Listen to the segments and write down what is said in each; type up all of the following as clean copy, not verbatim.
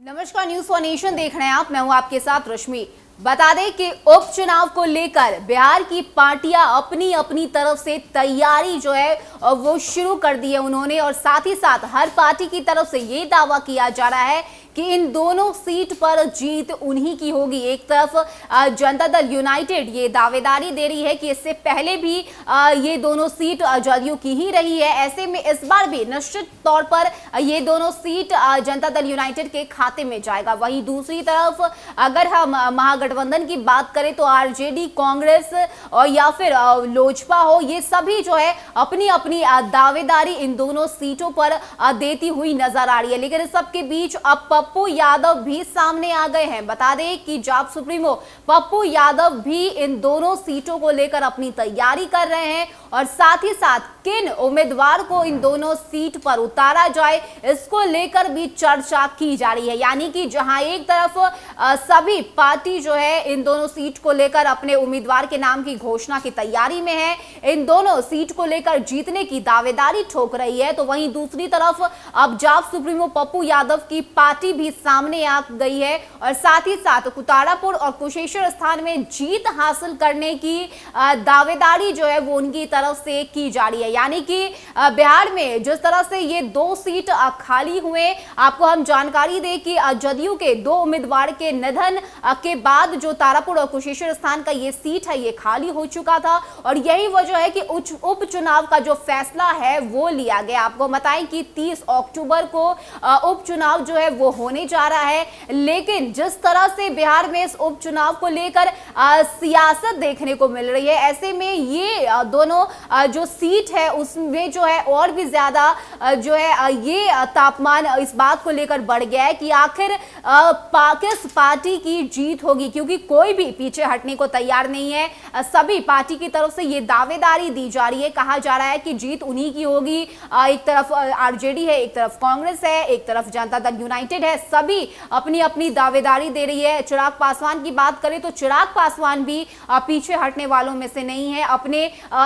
नमस्कार, news for nation देख रहे हैं आप। मैं हूं आपके साथ रश्मि। बता दें कि उपचुनाव को लेकर बिहार की पार्टियां अपनी अपनी तरफ से तैयारी जो है वो शुरू कर दी है उन्होंने, और साथ ही साथ हर पार्टी की तरफ से ये दावा किया जा रहा है कि इन दोनों सीट पर जीत उन्हीं की होगी। एक तरफ जनता दल यूनाइटेड ये दावेदारी दे रही है कि इससे पहले भी ये दोनों सीट जदयू की ही रही है, ऐसे में इस बार भी निश्चित तौर पर ये दोनों सीट जनता दल यूनाइटेड के खाते में जाएगा। वहीं दूसरी तरफ अगर हम महागठबंधन की बात करें तो आरजेडी, कांग्रेस और या फिर लोजपा हो, ये सभी जो है अपनी अपनी दावेदारी इन दोनों सीटों पर देती हुई नजर आ रही है। लेकिन इस सबके बीच अब पप्पू यादव भी सामने आ गए हैं। बता दें कि जाप सुप्रीमो पप्पू यादव भी इन दोनों सीटों को लेकर अपनी तैयारी कर रहे हैं, और साथ ही साथ किन उम्मीदवार को इन दोनों सीट पर उतारा जाए इसको लेकर भी चर्चा की जा रही है। यानी कि जहां एक तरफ सभी पार्टी जो है इन दोनों सीट को लेकर अपने उम्मीदवार के नाम की घोषणा की तैयारी में है, इन दोनों सीट को लेकर जीतने की दावेदारी ठोक रही है, तो वहीं दूसरी तरफ अब जाप सुप्रीमो पप्पू यादव की पार्टी भी सामने आ गई है, और साथ ही साथ कुतारापुर और कुशेश्वर स्थान में जीत हासिल करने की दावेदारी जो है वो उनकी तरफ से की जा रही है। यानी कि बिहार में जिस तरह से ये दो सीट खाली हुए, आपको हम जानकारी दें कि जदयू के दो उम्मीदवार के निधन के बाद जो तारापुर और कुशेश्वर स्थान का ये सीट है ये खाली हो चुका था, और यही वजह है कि उपचुनाव का जो फैसला है वो लिया गया। आपको बताएं कि 30 अक्टूबर को उपचुनाव जो है वो होने जा रहा है, लेकिन जिस तरह से बिहार में इस उपचुनाव को लेकर सियासत देखने को मिल रही है, ऐसे में ये दोनों जो सीट है उसमें जो है और भी ज्यादा जो है ये तापमान इस बात को लेकर बढ़ गया है कि आखिर किस पार्टी की जीत होगी, क्योंकि कोई भी पीछे हटने को तैयार नहीं है। सभी पार्टी की तरफ से ये दावेदारी दी जा रही है, कहा जा रहा है कि जीत उन्हीं की होगी। एक तरफ आरजेडी है, एक तरफ कांग्रेस है, एक तरफ जनता दल यूनाइटेड है, सभी अपनी अपनी दावेदारी दे रही है। चिराग पासवान की बात करें तो चिराग पासवान भी पीछे हटने वालों में से नहीं है। अपने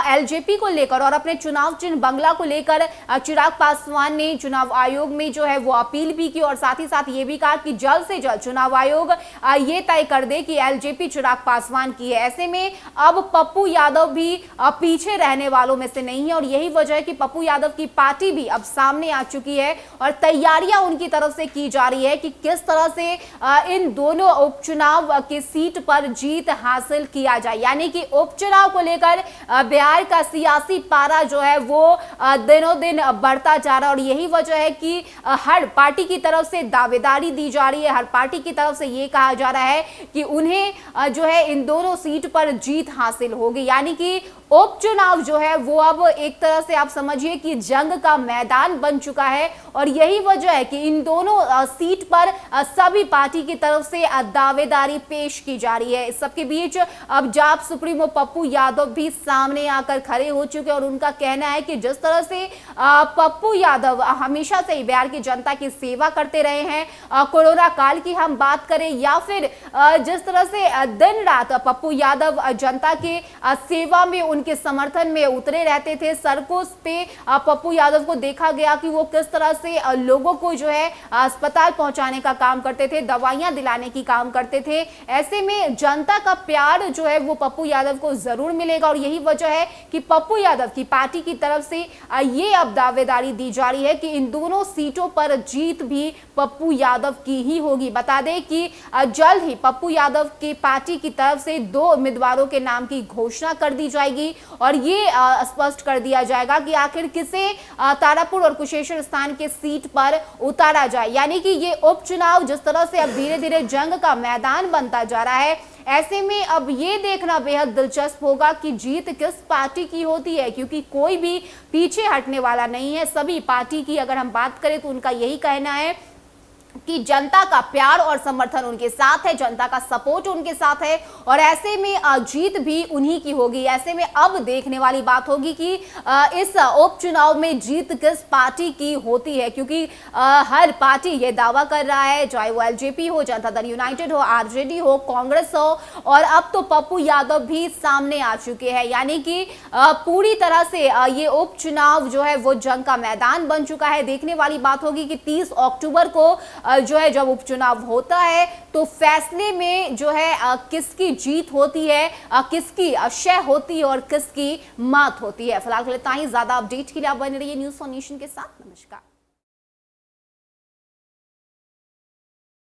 एलजेपी को लेकर और अपने चुनाव चिन्ह बंगला को लेकर चिराग पासवान ने चुनाव आयोग में जो है वो अपील भी की, और साथ ही साथ ये भी कहा कि जल्द से जल्द चुनाव आयोग ये तय कर दे कि एलजेपी चिराग पासवान की है। ऐसे में अब पप्पू यादव भी पीछे रहने वालों में से नहीं है, और यही वजह है कि पप्पू यादव की पार्टी भी अब सामने आ चुकी है, और तैयारियां उनकी तरफ से की जा रही है कि किस तरह से इन दोनों उपचुनाव की सीट पर जीत हासिल किया जाए। यानी कि उपचुनाव को लेकर बिहार का सियासी पारा जो है वो दिनों दिन बढ़ता जा रहा है, और यही वजह है कि हर पार्टी की तरफ से दावेदारी दी जा रही है, हर पार्टी की तरफ से ये कहा जा रहा है कि उन्हें जो है इन दोनों सीट पर जीत हासिल होगी। यानी कि उपचुनाव जो है वो अब एक तरह से आप समझिए कि जंग का मैदान बन चुका है, और यही वजह है कि इन दोनों सीट पर सभी पार्टी की तरफ से दावेदारी पेश की जा रही है। इस सबके बीच अब जाप सुप्रीमो पप्पू यादव भी सामने आकर खड़े हो चुके हैं, और उनका कहना है कि जिस तरह से पप्पू यादव हमेशा से बिहार की जनता की सेवा करते रहे हैं, कोरोना काल की हम बात करें या फिर जिस तरह से दिन रात पप्पू यादव जनता के सेवा में उनके समर्थन में उतरे रहते थे, सड़कों पे पप्पू यादव को देखा गया कि वो किस तरह से लोगों को जो है अस्पताल पहुंचाने का काम करते थे, दवाइयां दिलाने की काम करते थे। ऐसे में जनता का प्यार जो है वो पप्पू यादव को जरूर मिलेगा, और यही वजह है कि पप्पू यादव की पार्टी की तरफ से ये अब दावेदारी दी जा रही है कि इन दोनों सीटों पर जीत भी पप्पू यादव की ही होगी। बता दें कि जल्द ही पप्पू यादव की पार्टी की तरफ से दो उम्मीदवारों के नाम की घोषणा कर दी जाएगी, और ये स्पष्ट कर दिया जाएगा कि आखिर किसे तारापुर और कुशेश्वर स्थान के सीट पर उतारा जाए। यानी कि ये उपचुनाव जिस तरह से अब धीरे धीरे जंग का मैदान बनता जा रहा है, ऐसे में अब ये देखना बेहद दिलचस्प होगा कि जीत किस पार्टी की होती है, क्योंकि कोई भी पीछे हटने वाला नहीं है। सभी पार्टी की अगर हम बात करें तो उनका यही कहना है कि जनता का प्यार और समर्थन उनके साथ है, जनता का सपोर्ट उनके साथ है, और ऐसे में जीत भी उन्हीं की होगी। ऐसे में अब देखने वाली बात होगी कि इस उपचुनाव में जीत किस पार्टी की होती है, क्योंकि हर पार्टी ये दावा कर रहा है, चाहे वो एलजेपी हो, जनता दल यूनाइटेड हो, आरजेडी हो, कांग्रेस हो, और अब तो पप्पू यादव भी सामने आ चुके हैं। यानी कि पूरी तरह से ये उपचुनाव जो है वो जंग का मैदान बन चुका है। देखने वाली बात होगी कि 30 अक्टूबर को जो है जब उपचुनाव होता है तो फैसले में जो है किसकी जीत होती है, किसकी शय होती है और किसकी मात होती है। फिलहाल इतना ही। ज्यादा अपडेट के लिए आप बने रहिए न्यूज़ फॉर नेशन के साथ। नमस्कार।